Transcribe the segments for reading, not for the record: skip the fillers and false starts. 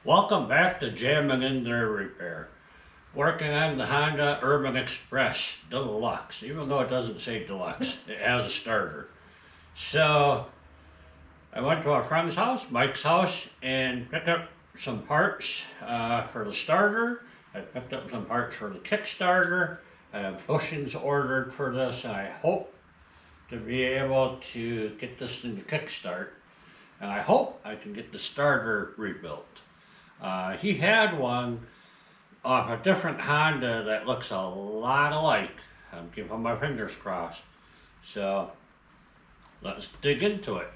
Welcome back to Jamming in There Repair. Working on the Honda Urban Express Deluxe, even though it doesn't say Deluxe, it has a starter. So I went to a friend's house, Mike's house, and picked up some parts for the starter. I picked up some parts for the Kickstarter. I have bushings ordered for this, and I hope to be able to get this thing to kickstart. And I hope I can get the starter rebuilt. He had one off a different Honda that looks a lot alike. I'm keeping my fingers crossed. So let's dig into it.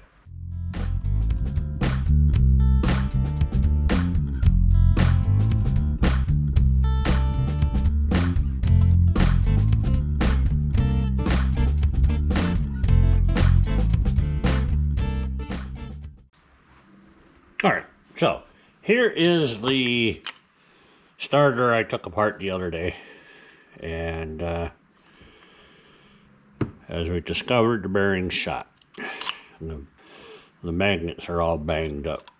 Alright, so here is the starter I took apart the other day, and as we discovered, the bearing's shot. The magnets are all banged up.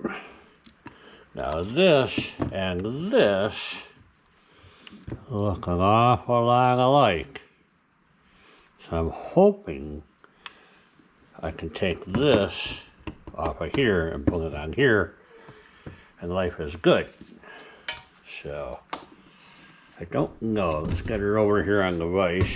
Now this and this look an awful lot alike, so I'm hoping I can take this off of here and put it on here, and life is good. So I don't know. Let's get her over here on the vise.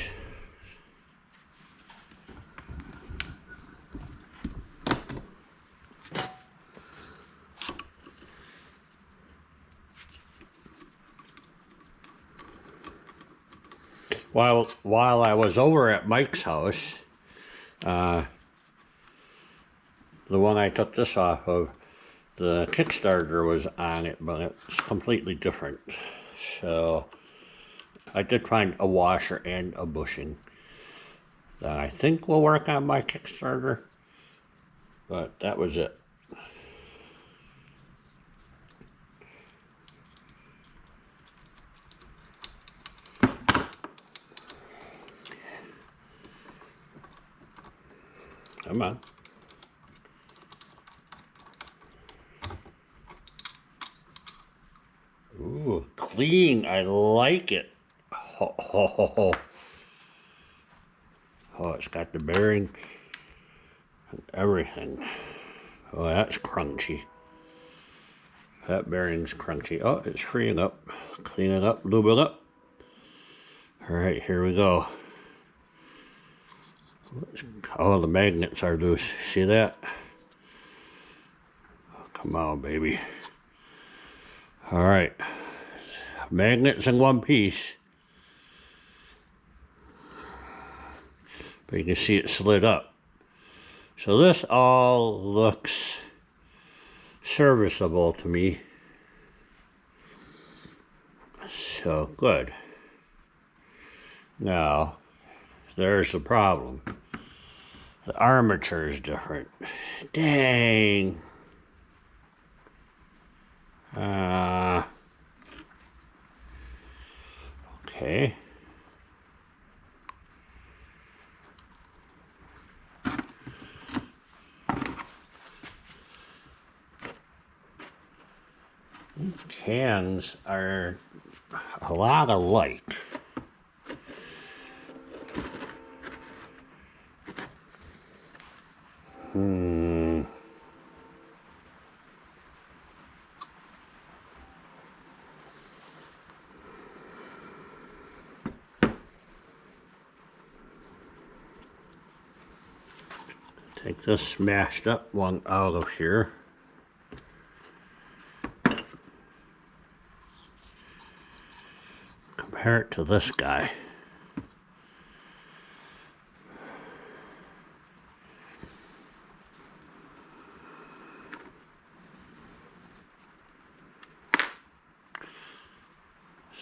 While I was over at Mike's house, the one I took this off of, the Kickstarter was on it, but it's completely different. So I did find a washer and a bushing that I think will work on my Kickstarter, but that was it. Come on. Ooh, clean. I like it. Oh, it's got the bearing and everything. Oh, that's crunchy. That bearing's crunchy. Oh, it's freeing up. Clean it up, lube it up. All right, here we go. Oh, the magnets are loose. See that? Oh, come on, baby. All right. Magnets in one piece. But you can see it slid up. So this all looks serviceable to me. So good. Now, there's the problem. The armature is different. Dang. Okay. These cans are a lot alike. Take this smashed up one out of here. Compare it to this guy.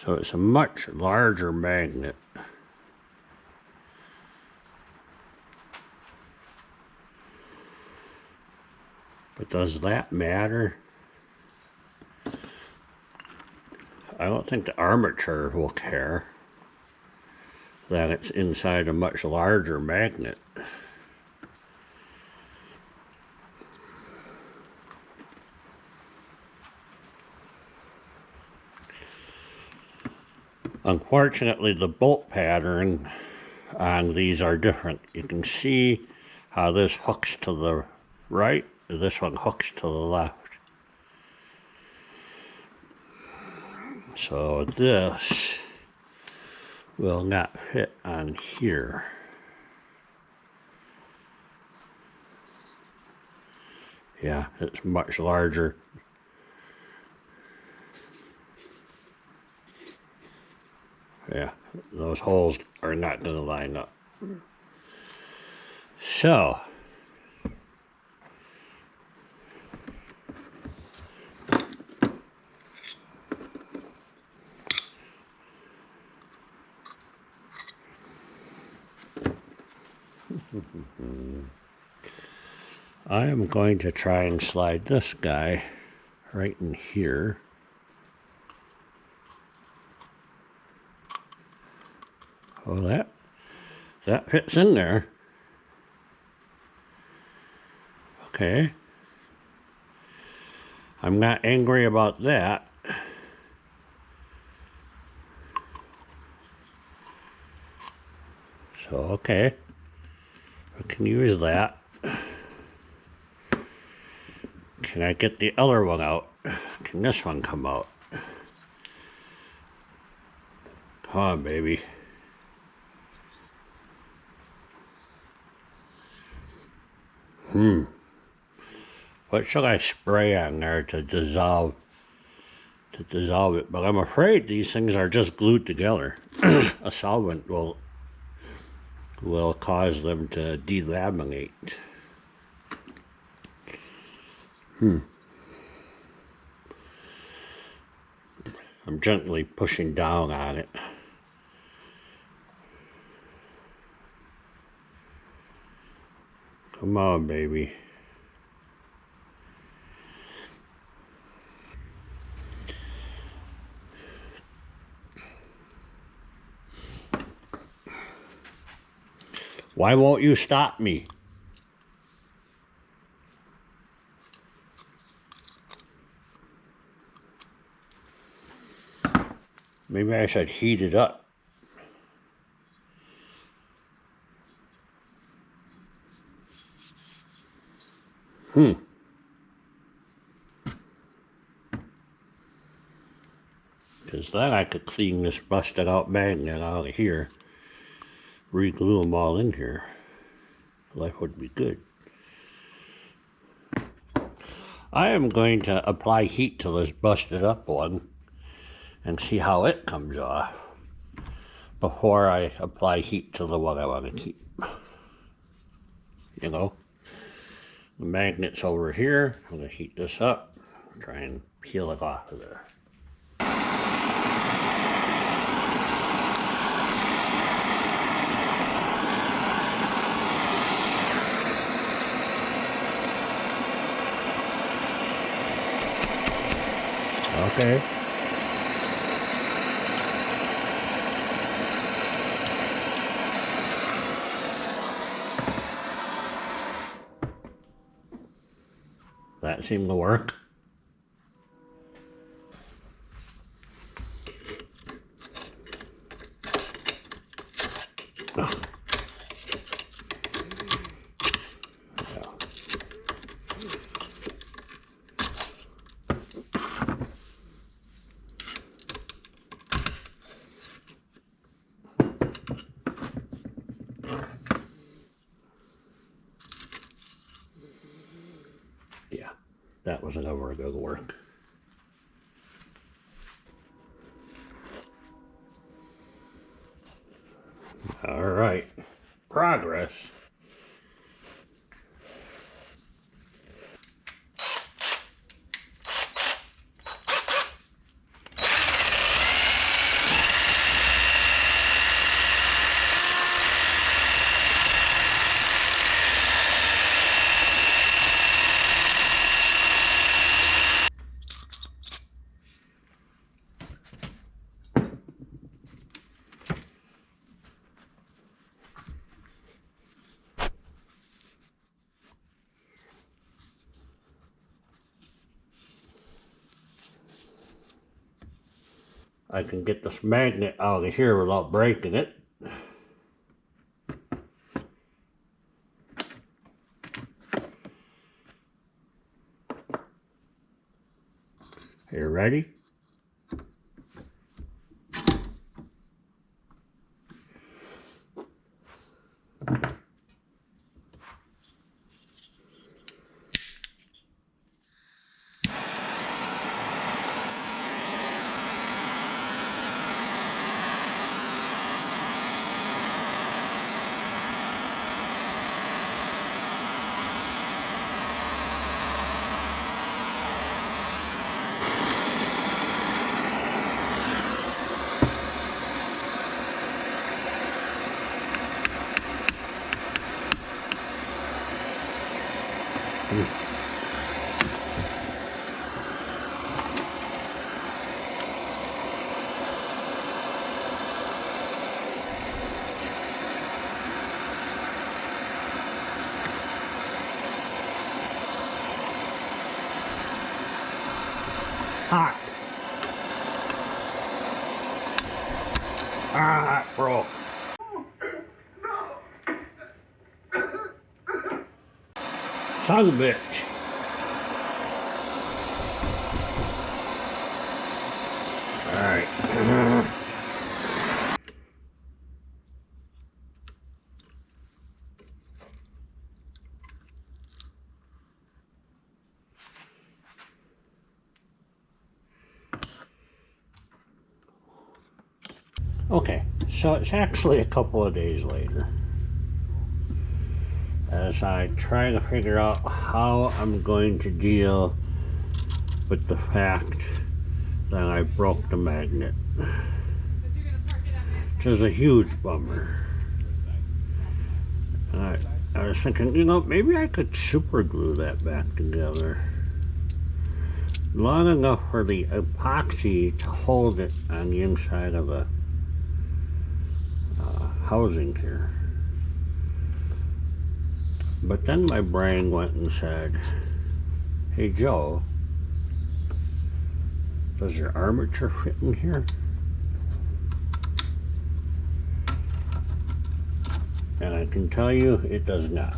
So it's a much larger magnet. But does that matter? I don't think the armature will care that it's inside a much larger magnet. Unfortunately, the bolt pattern on these are different. You can see how this hooks to the right, this one hooks to the left. So this will not fit on here. Yeah, it's much larger. Yeah, those holes are not going to line up. So, I am going to try and slide this guy right in here. Oh, that fits in there. Okay. I'm not angry about that. So, okay. We can use that. Can I get the other one out? Can this one come out? Come on, baby. What should I spray on there to dissolve it? But I'm afraid these things are just glued together. A solvent will cause them to delaminate. I'm gently pushing down on it. Come on, baby. Why won't you stop me? Maybe I should heat it up. Because then I could clean this busted out magnet out of here. Re-glue them all in here. Life would be good. I am going to apply heat to this busted up one and see how it comes off before I apply heat to the one I want to keep. You know, the magnet's over here. I'm going to heat this up, try and peel it off of there. Okay. That seemed to work. Oh. Yeah, that was never going to work. All right, progress. I can get this magnet out of here without breaking it. Are you ready? Hot. Ah, it broke. Son of a bitch. Alright. Okay, so it's actually a couple of days later as I try to figure out how I'm going to deal with the fact that I broke the magnet. Which is a huge bummer. And I was thinking, you know, maybe I could super glue that back together long enough for the epoxy to hold it on the inside of the housing here. But then my brain went and said, hey Joe, does your armature fit in here? And I can tell you it does not.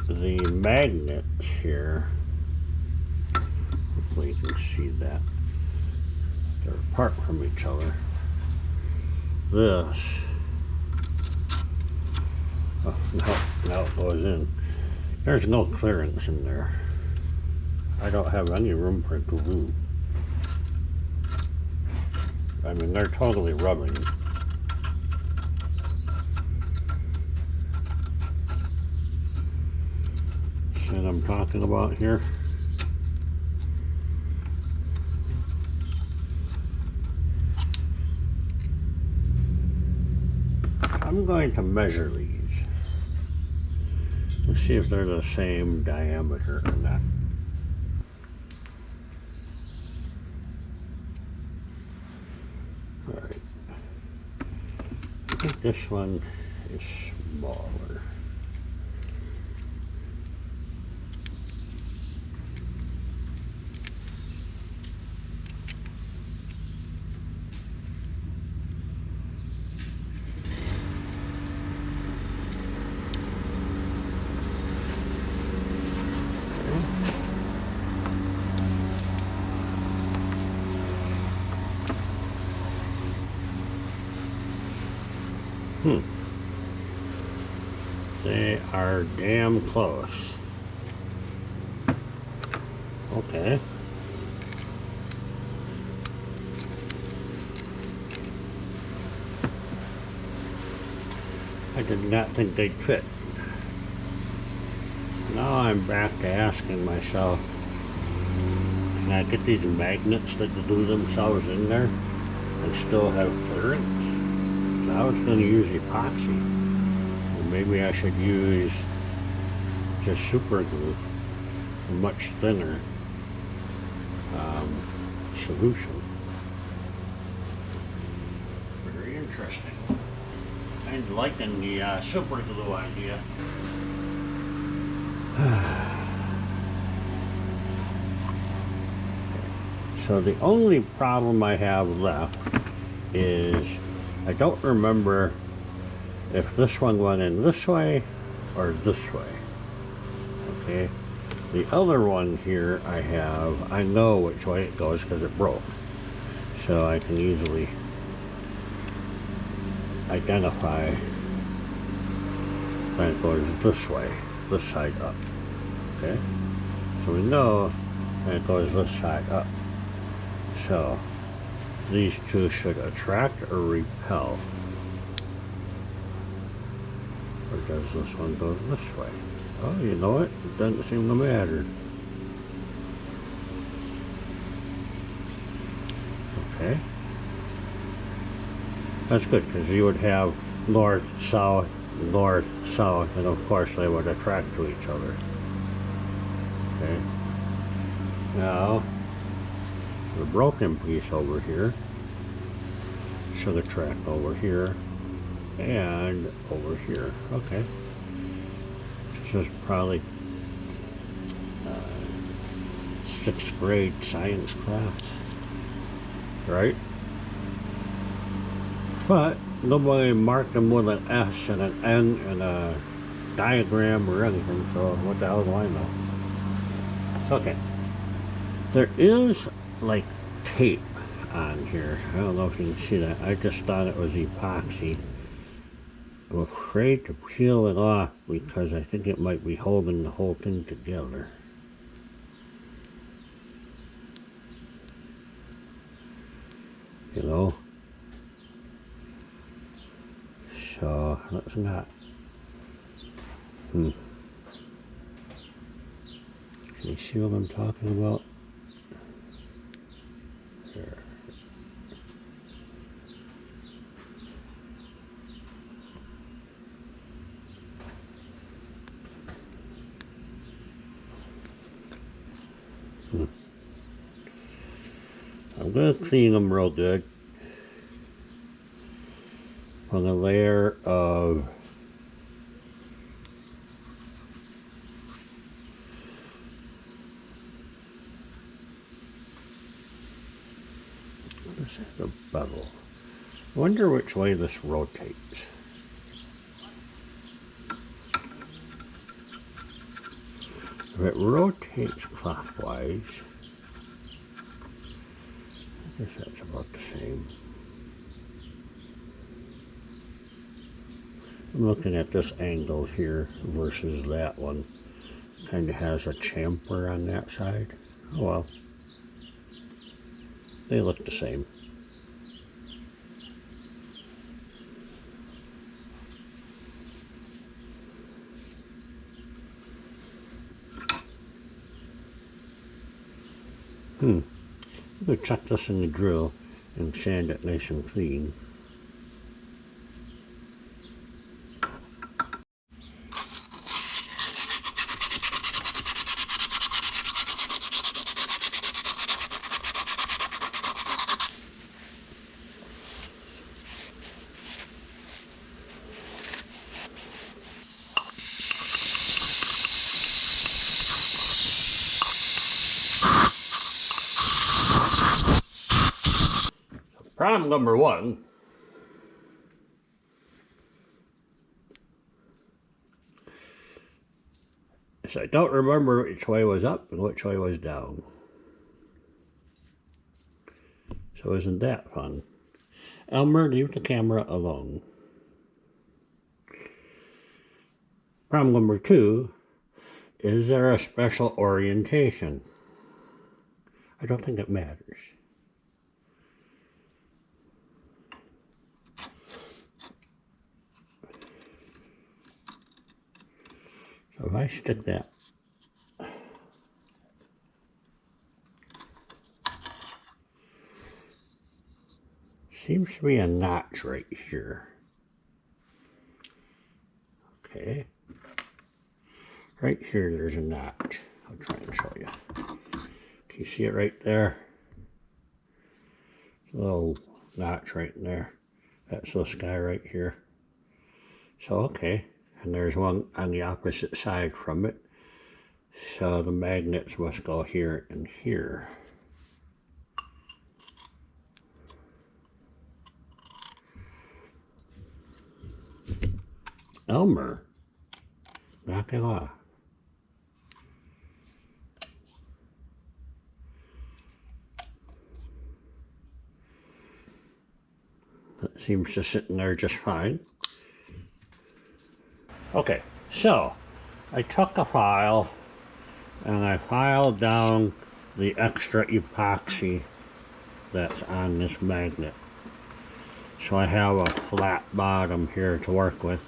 The magnets here, hopefully you can see that, they're apart from each other. This, oh no, now it goes in. There's no clearance in there. I don't have any room for glue. I mean, they're totally rubbing. See what I'm talking about here? I'm going to measure these and see if they're the same diameter or not. Alright. I think this one is smaller. They are damn close. Okay. I did not think they'd fit. Now I'm back to asking myself, can I get these magnets that glue themselves in there and still have clearance? So I was going to use epoxy. Maybe I should use just super glue, a much thinner solution. Very interesting. I'm liking the super glue idea. So the only problem I have left is I don't remember if this one went in this way or this way. Okay, the other one here I know which way it goes because it broke, so I can easily identify when it goes this way, this side up. Okay, so we know when it goes this side up. So these two should attract or repel. Or does this one go this way? Oh, you know what? It doesn't seem to matter. Okay. That's good, because you would have north, south, and of course they would attract to each other. Okay. Now, the broken piece over here should attract over here and over here. Okay. This is probably 6th grade science class, right? But nobody marked them with an S and an N and a diagram or anything, so what the hell do I know? Okay. There is like tape on here. I don't know if you can see that. I just thought it was epoxy. I'm afraid to peel it off because I think it might be holding the whole thing together. You know? So, let's not. Can you see what I'm talking about? There. I'm going to clean them real good on a layer of a bevel. I wonder which way this rotates. If it rotates clockwise, I guess that's about the same. I'm looking at this angle here versus that one. Kind of has a chamfer on that side. Oh well. They look the same. I'm going to chuck this in the drill and sand it nice and clean. Problem number one is I don't remember which way was up and which way was down. So isn't that fun? Elmer, leave the camera alone. Problem number two, is there a special orientation? I don't think it matters. So if I stick that seems to be a notch right here. Okay. Right here there's a notch. I'll try and show you. Can you see it right there? A little notch right in there. That's this guy right here. So okay. And there's one on the opposite side from it. So the magnets must go here and here. Elmer, knock it off. That seems to sit in there just fine. Okay, so I took a file and I filed down the extra epoxy that's on this magnet. So I have a flat bottom here to work with.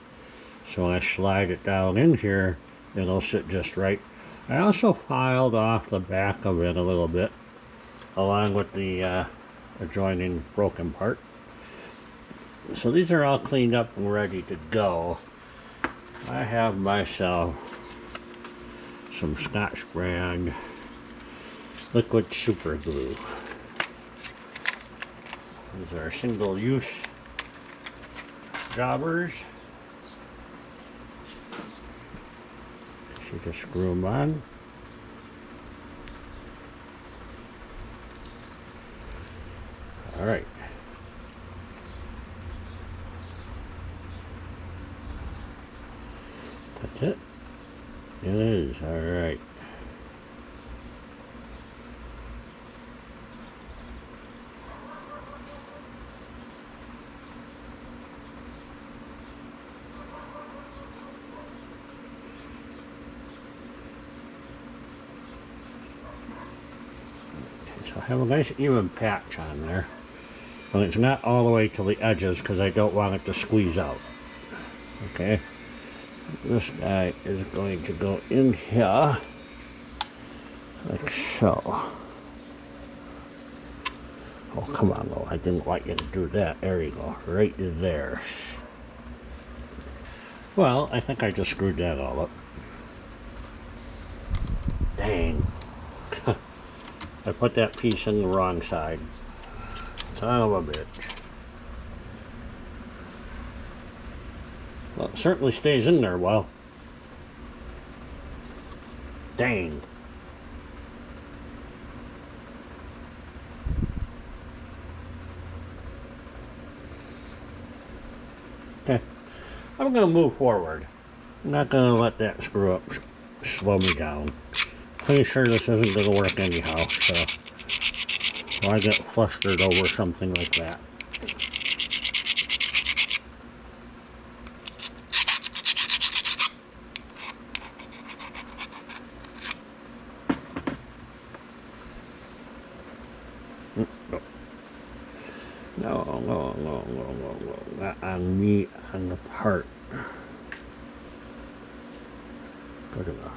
So when I slide it down in here, it'll sit just right. I also filed off the back of it a little bit, along with the adjoining broken part. So these are all cleaned up and ready to go. I have myself some Scotch brand liquid super glue. These are single use jobbers. You just screw them on. All right. That's it. It is. All right. So I have a nice even patch on there, but it's not all the way to the edges because I don't want it to squeeze out. Okay, this guy is going to go in here like so. Oh, come on, though. I didn't want you to do that. There you go, right there. Well, I think I just screwed that all up. Dang. I put that piece in the wrong side. Son of a bitch. Well, it certainly stays in there well. Dang. Okay. I'm going to move forward. I'm not going to let that screw up slow me down. Pretty sure this isn't going to work anyhow, so I get flustered over something like that. No, not on me, on the part. Good enough.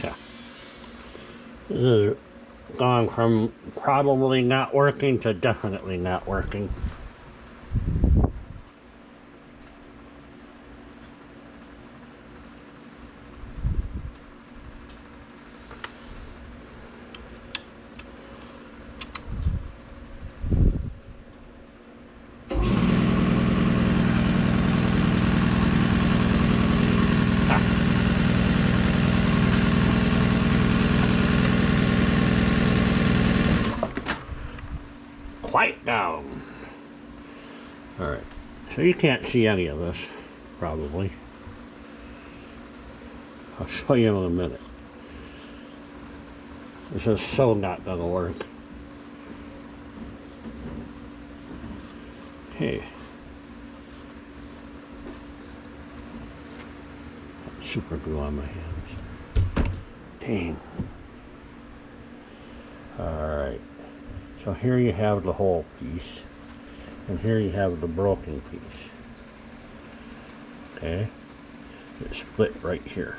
Yeah. This is gone from probably not working to definitely not working. Quiet down. Alright, so you can't see any of this, probably. I'll show you in a minute. This is so not gonna work. Okay. Super glue on my hands. Dang. Alright. So here you have the whole piece, and here you have the broken piece. Okay, it's split right here.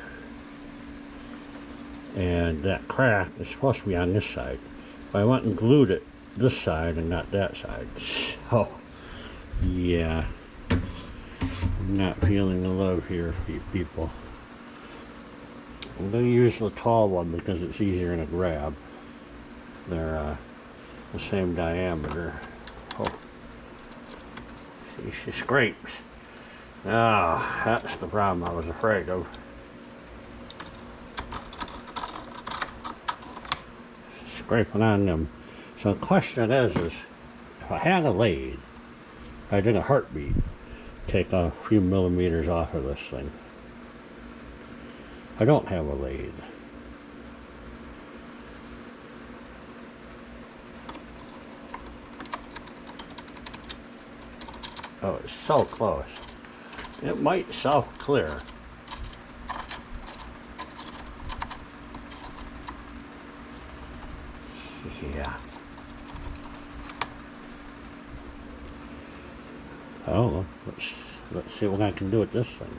And that crack is supposed to be on this side. But I went and glued it this side and not that side. So, yeah. I'm not feeling the love here, people. I'm going to use the tall one because it's easier to grab. They're the same diameter. Oh, see, she scrapes. Ah, that's the problem I was afraid of. Scraping on them. So the question is if I had a lathe, if I did a heartbeat, take a few millimeters off of this thing. I don't have a lathe. Oh, it's so close. It might self-clear. Yeah. Oh, let's see what I can do with this thing.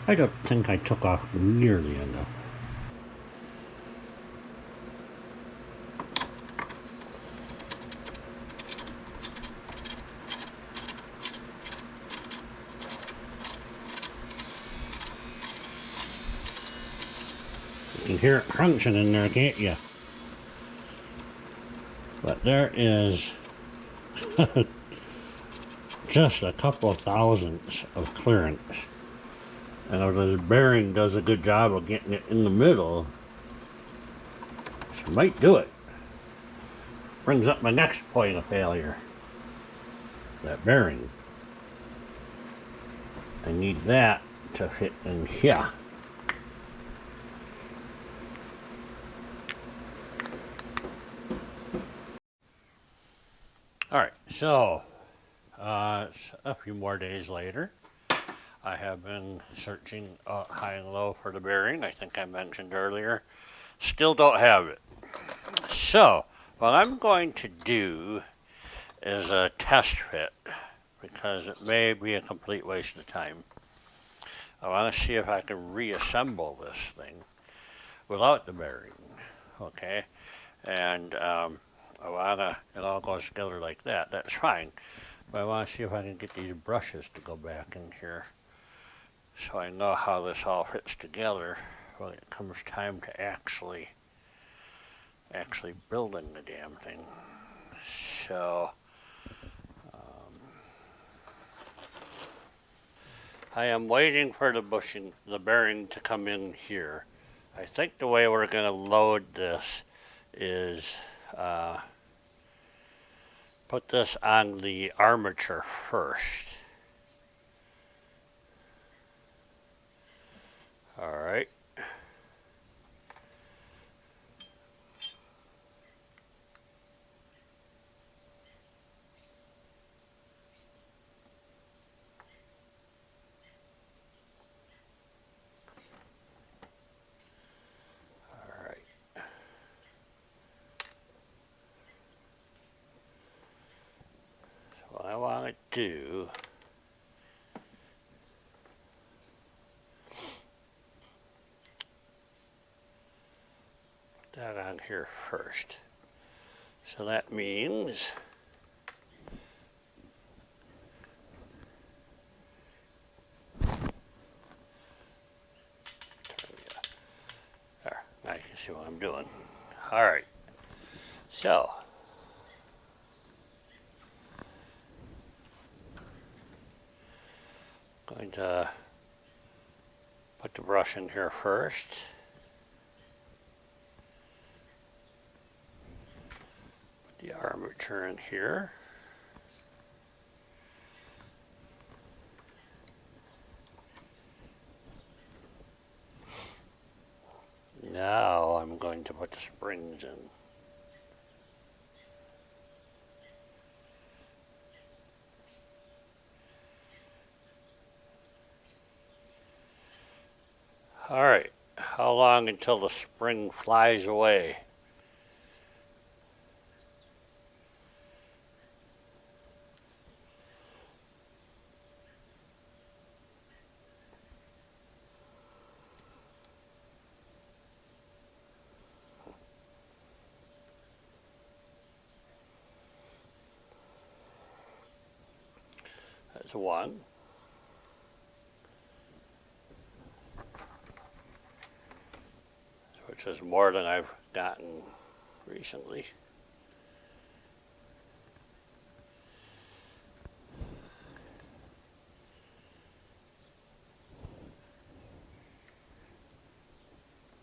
I don't think I took off nearly enough. You can hear it crunching in there, can't you? But there is just a couple of thousandths of clearance. And if this bearing does a good job of getting it in the middle, she might do it. Brings up my next point of failure. That bearing. I need that to fit in here. Alright, so it's a few more days later. I have been searching high and low for the bearing. I think I mentioned earlier. Still don't have it. So, what I'm going to do is a test fit because it may be a complete waste of time. I want to see if I can reassemble this thing without the bearing. Okay? And I want to, it all goes together like that. That's fine. But I want to see if I can get these brushes to go back in here so I know how this all fits together when it comes time to actually building the damn thing. So I am waiting for the bearing to come in here. I think the way we're going to load this is put this on the armature first. Alright. What I want to do put that on here first. So that means there, now you can see what I'm doing. Alright. So going to put the brush in here first. Put the armature in here. Now I'm going to put the springs in. Alright, how long until the spring flies away? That's one. Which is more than I've gotten recently.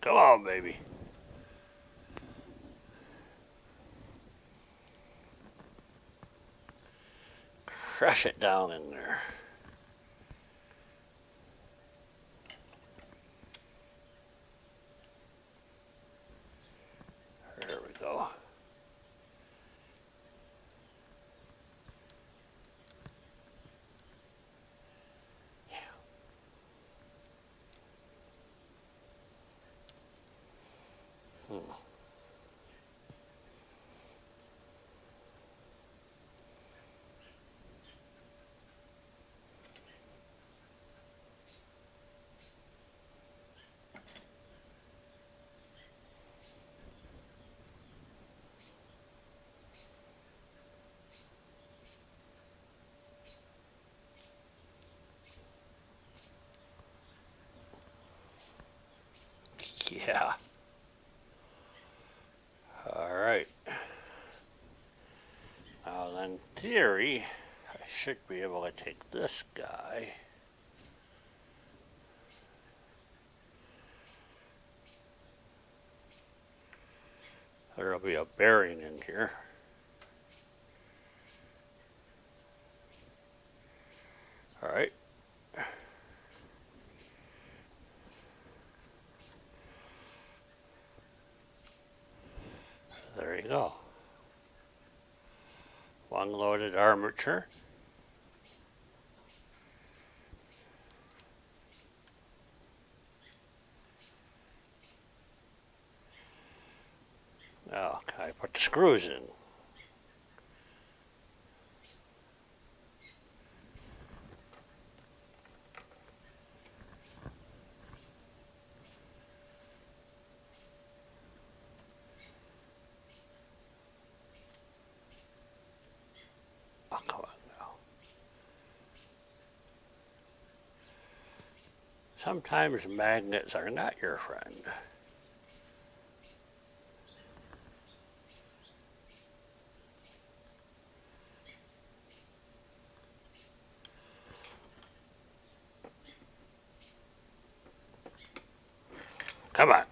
Come on, baby. Crush it down in there. There we go. Yeah. Yeah. Alright. Now then, in theory, I should be able to take this guy. There'll be a bearing in here. Alright. There you go. One loaded armature. Now, can I put the screws in? Oh, come on now. Sometimes magnets are not your friend. Come on.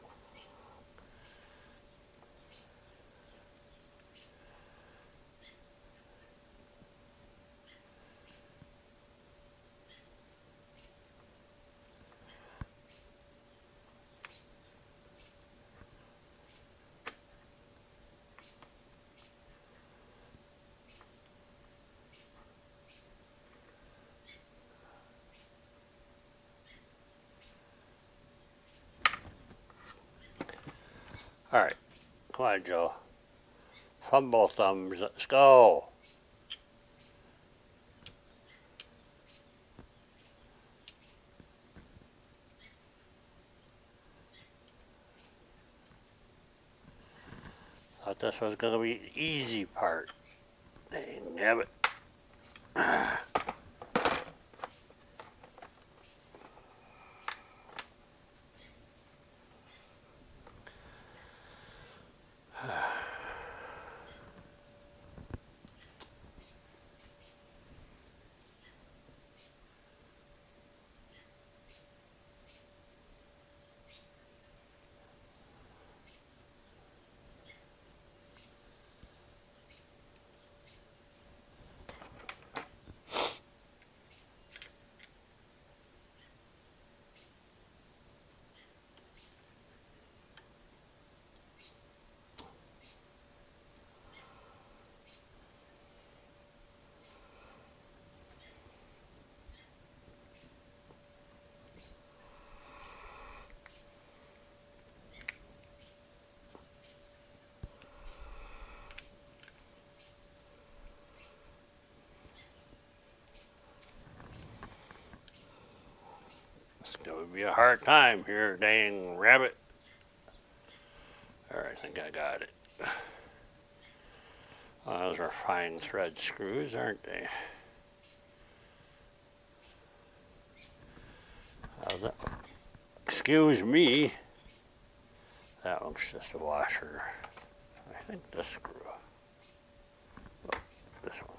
Alright, come on, Joe. Fumble thumbs, let's go. Thought this was going to be the easy part. Dang nabbit. Give you a hard time here, dang rabbit. There, I think I got it. Those are fine thread screws, aren't they? Excuse me. That one's just a washer. I think this screw. Oh, this one.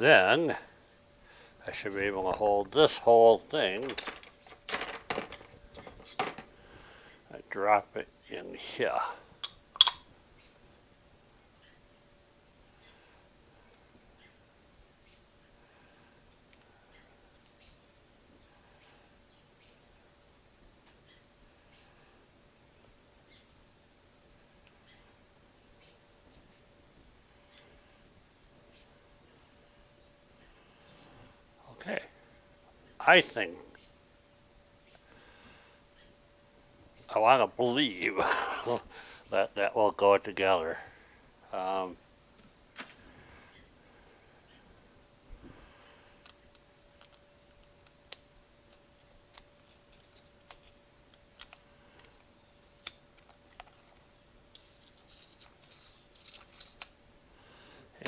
Then I should be able to hold this whole thing. I drop it in here. Okay. I think I want to believe that will go together. You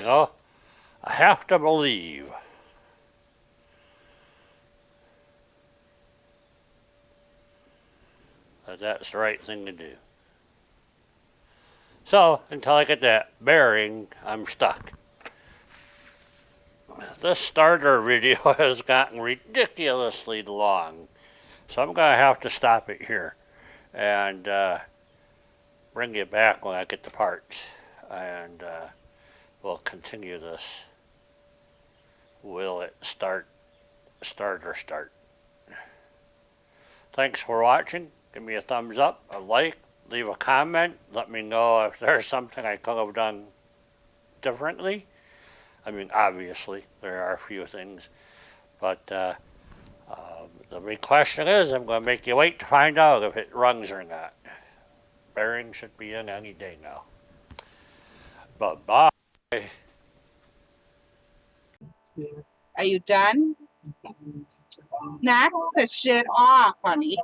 know, I have to believe. That's the right thing to do. So, until I get that bearing, I'm stuck. This starter video has gotten ridiculously long, so I'm going to have to stop it here and bring you back when I get the parts, and we'll continue this. Will it start or start? Thanks for watching. Give me a thumbs up, a like, leave a comment. Let me know if there's something I could have done differently. I mean, obviously, there are a few things. But the big question is, I'm going to make you wait to find out if it runs or not. Bearing should be in any day now. But bye. Are you done? Knock the shit off, honey.